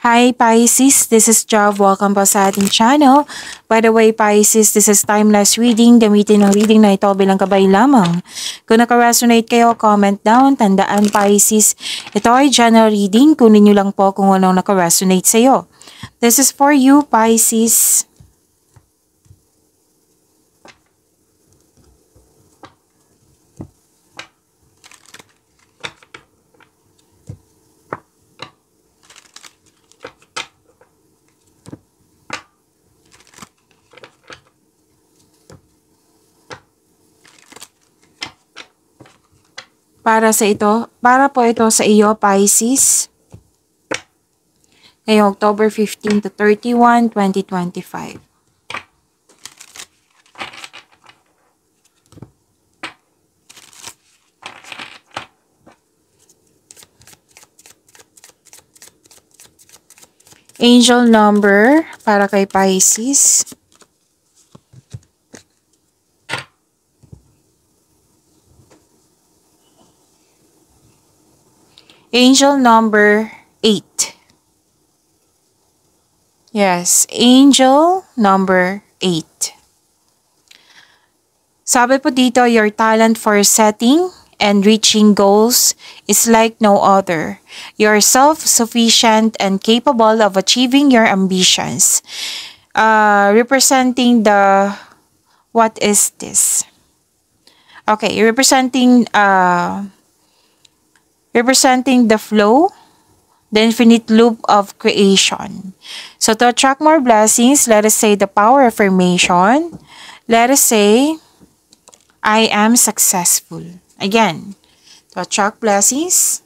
Hi Pisces, this is Jav. Welcome po sa ating channel. By the way Pisces, this is timeless reading. Gamitin ang reading na ito bilang gabay lamang. Kung naka-resonate kayo, comment down. Tandaan Pisces, ito ay general reading. Kunin nyo lang po kung anong naka-resonate sa iyo. This is for you Pisces. Para po ito sa iyo, Pisces. Ngayong October 15 to 31, 2025. Angel number para kay Pisces. Angel number 8. Yes, angel number 8. Sabi po dito, your talent for setting and reaching goals is like no other. You are self-sufficient and capable of achieving your ambitions. Representing the, what is this? Okay, representing the flow, the infinite loop of creation. So to attract more blessings, let us say the power affirmation. Let us say, I am successful. Again, to attract blessings,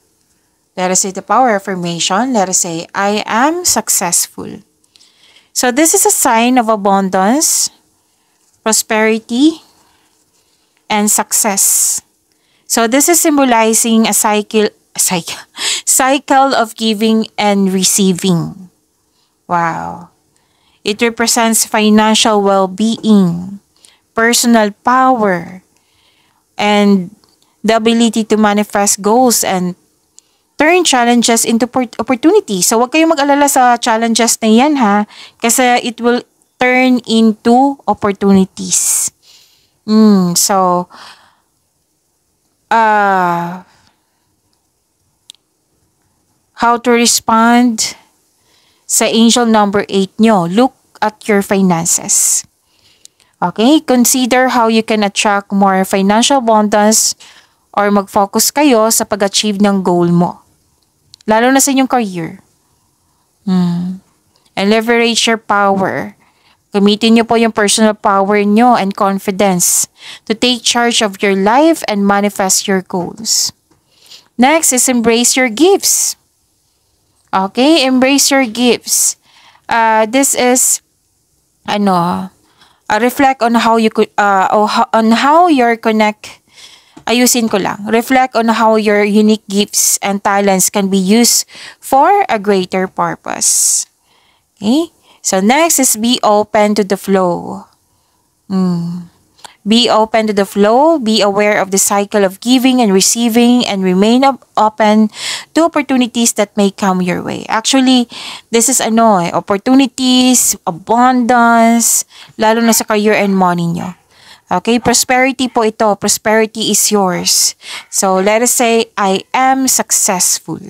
let us say the power affirmation. Let us say, I am successful. So this is a sign of abundance, prosperity, and success. So this is symbolizing a cycle of giving and receiving. Wow. It represents financial well-being, personal power, and the ability to manifest goals and turn challenges into opportunities. So wag kayong mag-alala sa challenges na yan ha, kasi it will turn into opportunities. How to respond sa angel number 8 nyo. Look at your finances. Okay? Consider how you can attract more financial abundance or mag-focus kayo sa pag-achieve ng goal mo. Lalo na sa inyong career. And leverage your power. Gamitin nyo po yung personal power nyo and confidence to take charge of your life and manifest your goals. Next is embrace your gifts. Okay, embrace your gifts. This is reflect on how you could on how your connect. Ayusin ko lang. Reflect on how your unique gifts and talents can be used for a greater purpose. Okay? So next is be open to the flow. Be open to the flow, be aware of the cycle of giving and receiving, and remain open to opportunities that may come your way. Actually, this is opportunities, abundance, lalo na sa career and money nyo. Okay, prosperity po ito. Prosperity is yours. So let us say, I am successful.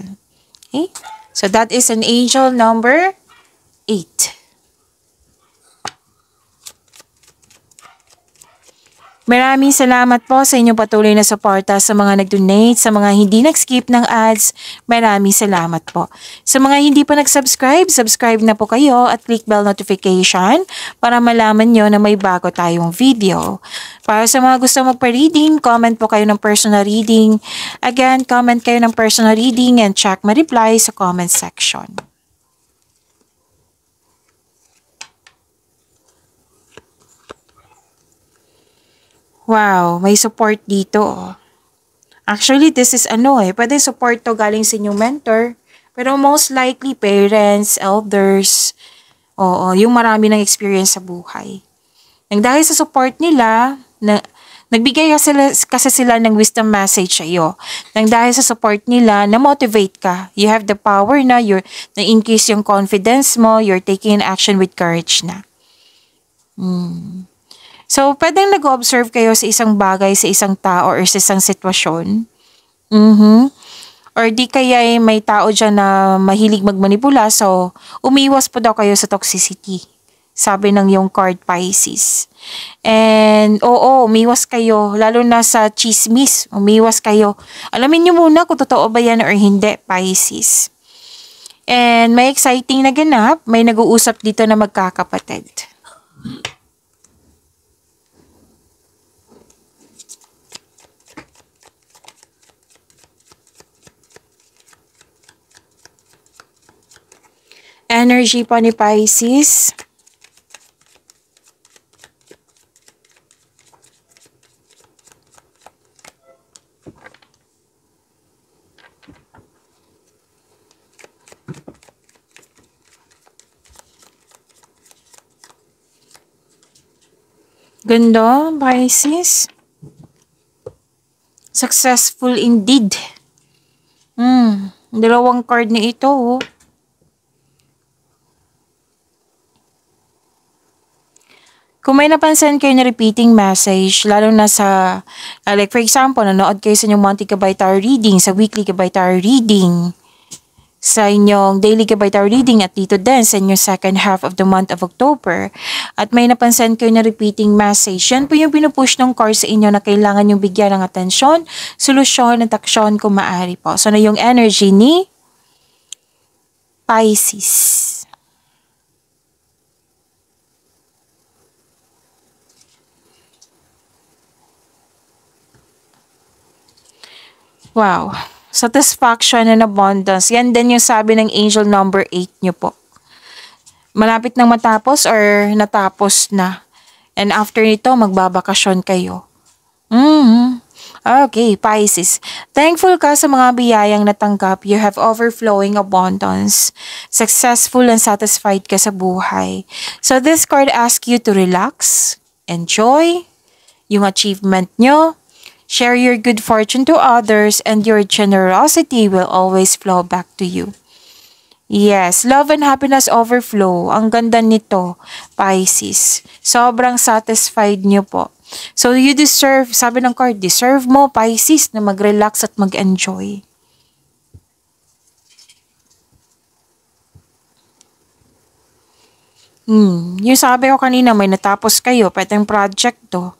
Okay, so that is an angel number 8. Maraming salamat po sa inyong patuloy na suporta, sa mga nag-donate, sa mga hindi nag-skip ng ads. Maraming salamat po. Sa mga hindi pa nag-subscribe, subscribe na po kayo at click bell notification para malaman nyo na may bago tayong video. Para sa mga gusto magpa-reading, comment po kayo ng personal reading. Again, comment kayo ng personal reading and check my reply sa comment section. Wow, may support dito. Actually, this is pwede support to galing sa inyong mentor. Pero most likely, parents, elders, yung marami ng experience sa buhay. Nang dahil sa support nila, Nagbigay kasi sila ng wisdom message sa iyo. Nang dahil sa support nila, na-motivate ka. You have the power na-increase yung confidence mo, you're taking action with courage na. So, pwedeng nag-observe kayo sa isang bagay, sa isang tao, or sa isang sitwasyon. Or di kaya may tao dyan na mahilig magmanipula, so umiwas po daw kayo sa toxicity. Sabi ng yung card Pisces. And oo, umiwas kayo, lalo na sa chismis, umiwas kayo. Alamin nyo muna kung totoo ba yan or hindi, Pisces. And may exciting na ganap, may nag-uusap dito na magkakapatid. Energy po ni Pisces. Ganda, Pisces. Successful indeed. Dalawang card na ito, oh. Kung may napansin kayo na repeating message, lalo na sa, like for example, nanood kayo sa inyong monthly Gabay Tarot reading, sa weekly Gabay Tarot reading, sa inyong daily Gabay Tarot reading, at dito din sa inyong second half of the month of October, at may napansin kayo na repeating message, yan po yung pinupush ng card sa inyo na kailangan yung bigyan ng atensyon, solusyon, at aksyon kung maaari po. So na yung energy ni Pisces. Wow. Satisfaction and abundance. Yan din yung sabi ng angel number 8 nyo po. Malapit nang matapos or natapos na. And after nito, magbabakasyon kayo. Okay, Pisces. Thankful ka sa mga biyayang natanggap. You have overflowing abundance. Successful and satisfied ka sa buhay. So this card asks you to relax, enjoy yung achievement nyo, share your good fortune to others, and your generosity will always flow back to you. Yes, love and happiness overflow. Ang ganda nito, Pisces. Sobrang satisfied nyo po. So you deserve, sabi ng card, deserve mo, Pisces, na mag-relax at mag-enjoy. Yung sabi ko kanina, may natapos kayo, pwedeng project to.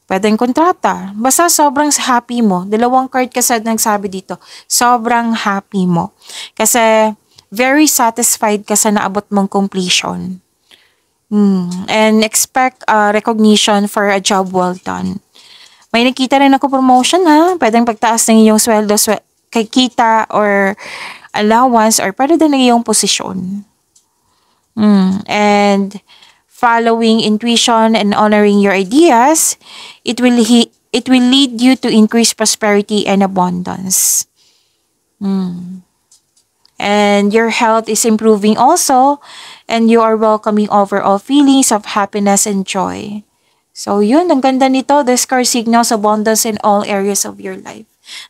Pwedeng kontrata. Basta sobrang happy mo. Dalawang card kasi nagsabi dito. Sobrang happy mo. Kasi very satisfied ka sa naabot mong completion. And expect recognition for a job well done. May nakita rin ako promotion, ha. Pwedeng pagtaas ng iyong sweldo kay kita or allowance or pwede din ng iyong posisyon. And following intuition and honoring your ideas, it will lead you to increase prosperity and abundance. And your health is improving also, and you are welcoming overall feelings of happiness and joy. So yun, ang ganda nito. This card signals abundance in all areas of your life.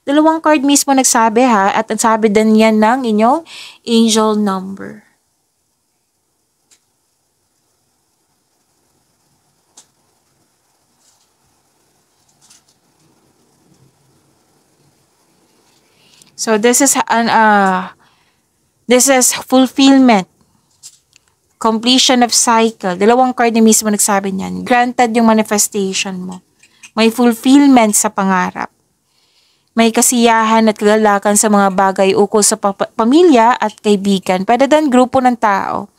Dalawang card mismo nagsabi, ha, at nagsabi din yan ng inyong angel number. So this is fulfillment, completion of cycle. Dalawang card na mismo nagsabi niyan. Granted yung manifestation mo. May fulfillment sa pangarap. May kasiyahan at kagalakan sa mga bagay ukol sa pamilya at kaibigan. Pwede din grupo ng tao.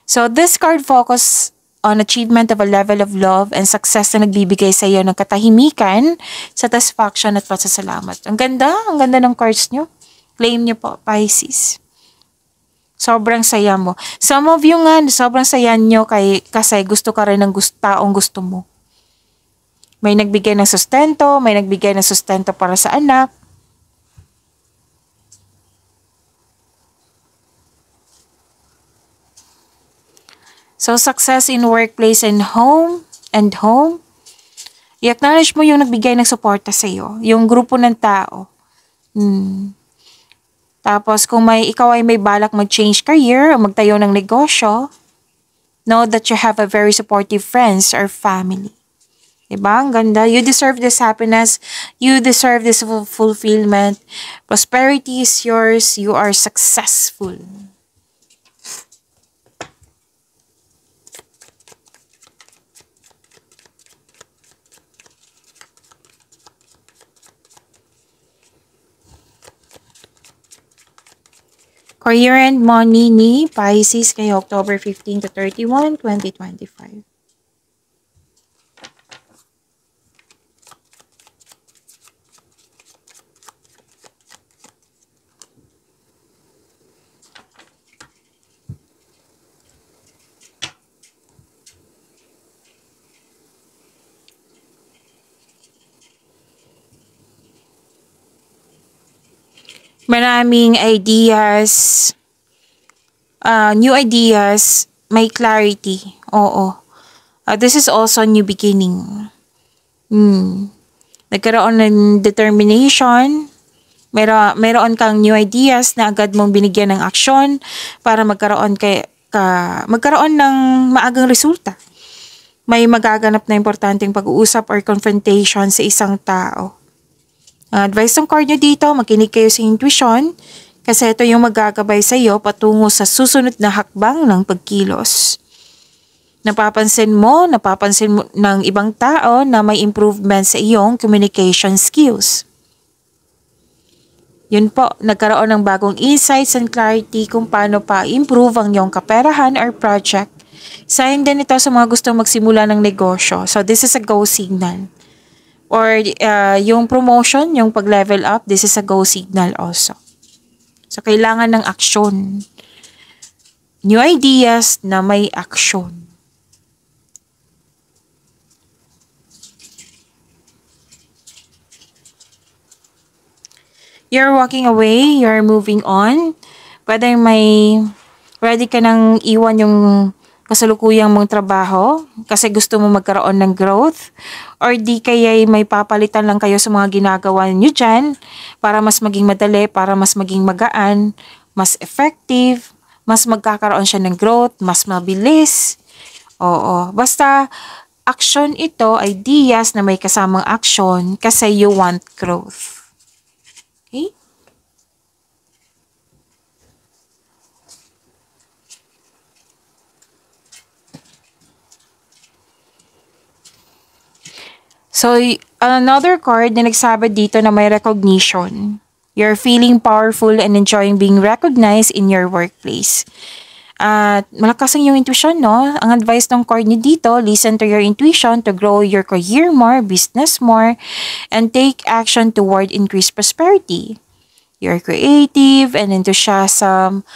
So this card focus on achievement of a level of love and success na nagbibigay sa iyo ng katahimikan, satisfaction at pasasalamat. Ang ganda ng cards nyo. Claim nyo po, Pisces. Sobrang saya mo. Some of you nga, sobrang saya nyo kasi gusto ka rin ng taong gusto mo. May nagbigay ng sustento, may nagbigay ng sustento para sa anak. So, success in workplace and home. I-acknowledge mo yung nagbigay ng suporta sa'yo, yung grupo ng tao. Tapos, kung ikaw ay may balak mag-change career o magtayo ng negosyo, know that you have a very supportive friends or family. Diba? Ang ganda. You deserve this happiness. You deserve this fulfillment. Prosperity is yours. You are successful. Career and money ni Pisces kay October 15 to 31, 2025. Maraming ideas, new ideas, may clarity. Oo. This is also new beginning. Nagkaroon ng determination, mayroon kang new ideas na agad mong binigyan ng aksyon para magkaroon ng maagang resulta. May magaganap na importanteng pag-uusap or confrontation sa isang tao. Advice ng card nyo dito, makinig kayo sa intuition kasi ito yung magagabay sa iyo patungo sa susunod na hakbang ng pagkilos. Napapansin mo ng ibang tao na may improvement sa iyong communication skills. Yun po, nagkaroon ng bagong insights and clarity kung paano pa improve ang iyong kaperahan or project. Sign din ito sa mga gustong magsimula ng negosyo. So this is a go signal. Or yung promotion, yung pag-level up, this is a go signal also. So, kailangan ng aksyon. New ideas na may aksyon. You're walking away, you're moving on. Pwede ready ka nang iwan yung kasalukuyang mong trabaho kasi gusto mo magkaroon ng growth, or di kaya may papalitan lang kayo sa mga ginagawa niyo dyan para mas maging madali, para mas maging magaan, mas effective, mas magkakaroon siya ng growth, mas mabilis. Oo, basta action ito, ideas na may kasamang action kasi you want growth. Okay? So, another card na nagsabi dito na may recognition. You're feeling powerful and enjoying being recognized in your workplace. At malakas ang iyong intuition, no? Ang advice ng card niyo dito, listen to your intuition to grow your career more, business more, and take action toward increased prosperity. You're creative and enthusiasm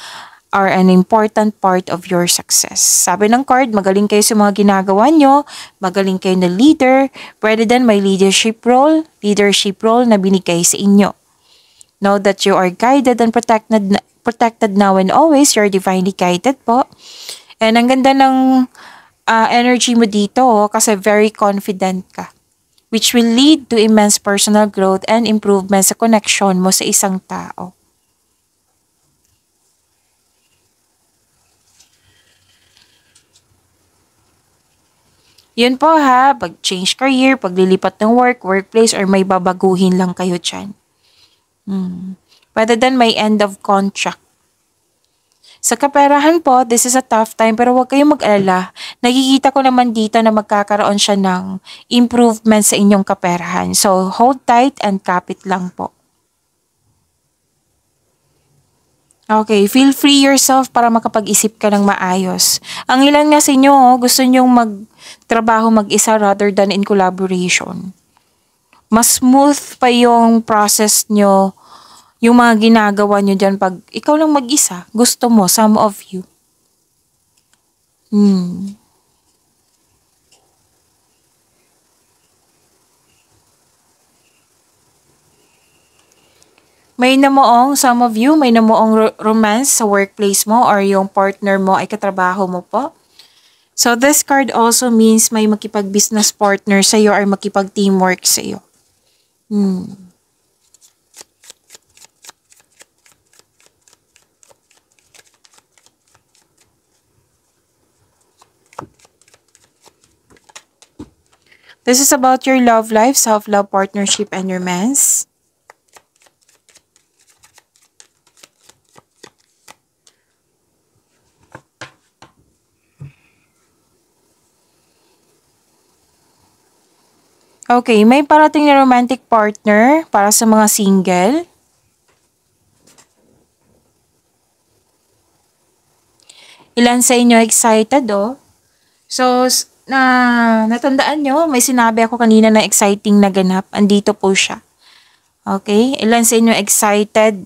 are an important part of your success. Sabi ng card, magaling kayo sa mga ginagawa nyo, magaling kayo na leader, pwede din may leadership role na binigay sa inyo. Know that you are guided and protected now and always. You're divinely guided po. And ang ganda ng energy mo dito kasi very confident ka, which will lead to immense personal growth and improvement sa connection mo sa isang tao. Yun po ha, pag-change career, paglilipat ng workplace, or may babaguhin lang kayo dyan. Pwede din may end of contract. Sa kaperahan po, this is a tough time pero huwag kayong mag-alala. Nakikita ko naman dito na magkakaroon siya ng improvement sa inyong kaperahan. So, hold tight and kapit lang po. Okay, feel free yourself para makapag-isip ka ng maayos. Ang ilan nga sa inyo, gusto nyong magtrabaho mag-isa rather than in collaboration. Mas smooth pa yung process nyo, yung mga ginagawa nyo dyan pag ikaw lang mag-isa, gusto mo, some of you. May namuong, some of you, may namuong romance sa workplace mo or yung partner mo ay katrabaho mo po. So this card also means may makipag-business partner sa'yo or makipag-teamwork sa'yo. This is about your love life, self-love, partnership, and romance. Okay, may parating na romantic partner para sa mga single. Ilan sa inyo excited, oh? So, natandaan nyo, may sinabi ako kanina na exciting na ganap. Andito po siya. Okay? Ilan sa inyo excited?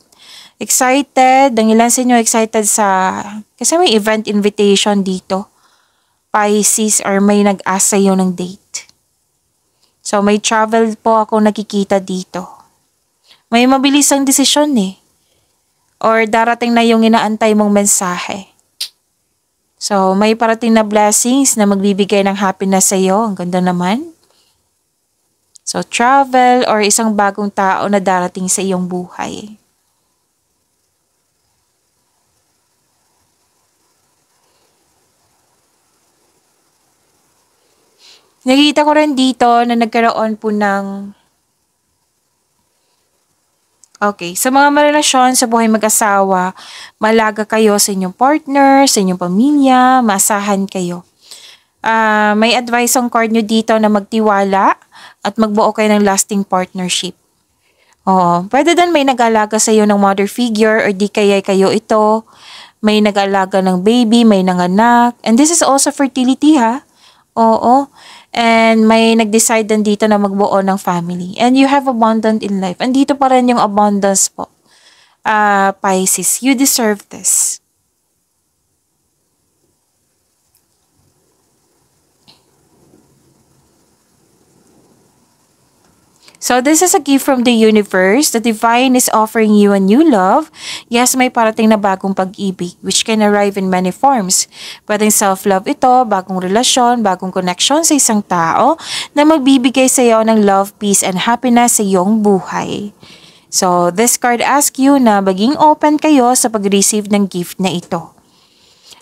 Excited? Ang ilan sa inyo excited sa... Kasi may event invitation dito. Pisces or may nag-ask sa'yo ng date. So, may travel po ako nakikita dito. May mabilis ang desisyon eh. Or darating na yung inaantay mong mensahe. So, may parating na blessings na magbibigay ng happiness sa'yo. Ang ganda naman. So, travel or isang bagong tao na darating sa iyong buhay. Nakita ko rin dito na nagkaroon po ng... Okay, sa mga marelasyon sa buhay mag-asawa, malaga kayo sa inyong partner, sa inyong pamilya, maasahan kayo. May advice ang card nyo dito na magtiwala at magbuo kayo ng lasting partnership. Oo, pwede din may nag-alaga sa iyo ng mother figure or di kaya kayo ito. May nag-alaga ng baby, may nanganak. And this is also fertility ha. Oo. And may nag-decide din dito na magbuo ng family. And you have abundance in life. And dito pa rin yung abundance po. Pisces, you deserve this. So this is a gift from the universe. The divine is offering you a new love. Yes, may parating na bagong pag-ibig which can arrive in many forms. Pwedeng self-love ito, bagong relasyon, bagong connection sa isang tao na magbibigay sa iyo ng love, peace, and happiness sa iyong buhay. So this card asks you na maging open kayo sa pag-receive ng gift na ito.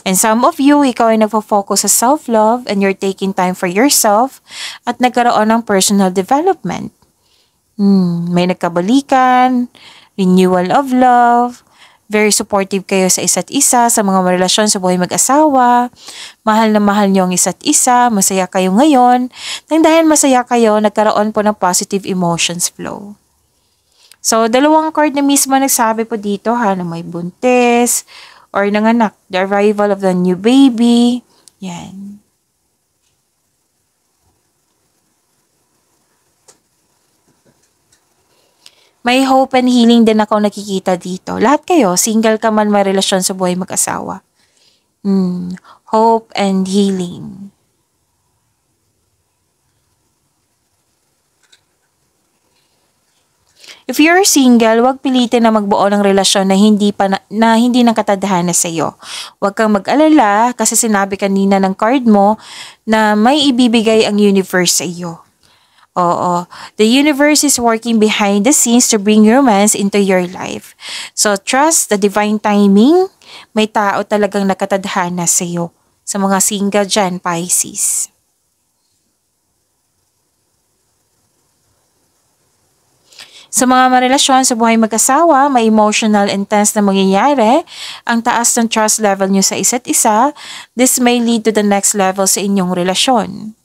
And some of you, ikaw ay nagfo-focus sa self-love and you're taking time for yourself at nagkaroon ng personal development. May nagkabalikan, renewal of love, very supportive kayo sa isa't isa, sa mga relasyon sa buhay mag-asawa, mahal na mahal niyo ang isa't isa, masaya kayo ngayon, nang dahil masaya kayo, nagkaroon po ng positive emotions flow. So, dalawang card na mismo nagsabi po dito ha, na may buntis, or nanganak, the arrival of the new baby, yan. May hope and healing din ako nakikita dito. Lahat kayo, single ka man, may relasyon sa buhay mag-asawa. Hope and healing. If you're single, huwag pilitin na magbuo ng relasyon na hindi ng katadhana sa iyo. Huwag kang mag-alala kasi sinabi kanina ng card mo na may ibibigay ang universe sa iyo. Oo. The universe is working behind the scenes to bring romance into your life. So, trust the divine timing. May tao talagang nakatadhana sa iyo. Sa mga single dyan, Pisces. Sa mga marelasyon sa buhay mag-asawa, may emotional intense na mangyayari. Ang taas ng trust level nyo sa isa't isa, this may lead to the next level sa inyong relasyon.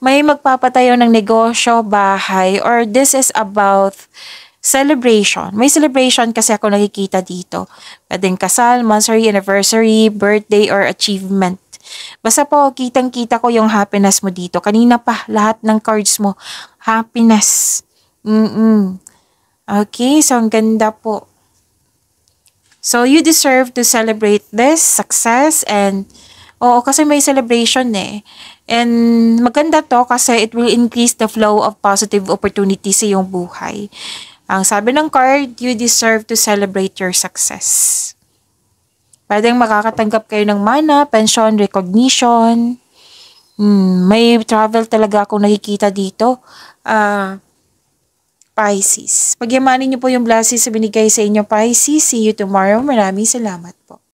May magpapatayo ng negosyo, bahay, or this is about celebration. May celebration kasi ako nakikita dito. Pwedeng kasal, monthsary, anniversary, birthday, or achievement. Basta po, kitang-kita ko yung happiness mo dito. Kanina pa, lahat ng cards mo, happiness. Okay, so ang ganda po. So, you deserve to celebrate this success and oo, kasi may celebration eh. And maganda to kasi it will increase the flow of positive opportunities sa iyong buhay. Ang sabi ng card, you deserve to celebrate your success. Pwedeng makakatanggap kayo ng mana, pension, recognition. May travel talaga akong nakikita dito. Pisces. Pagyamanin niyo po yung blessings na binigay sa inyo, Pisces. See you tomorrow. Maraming salamat po.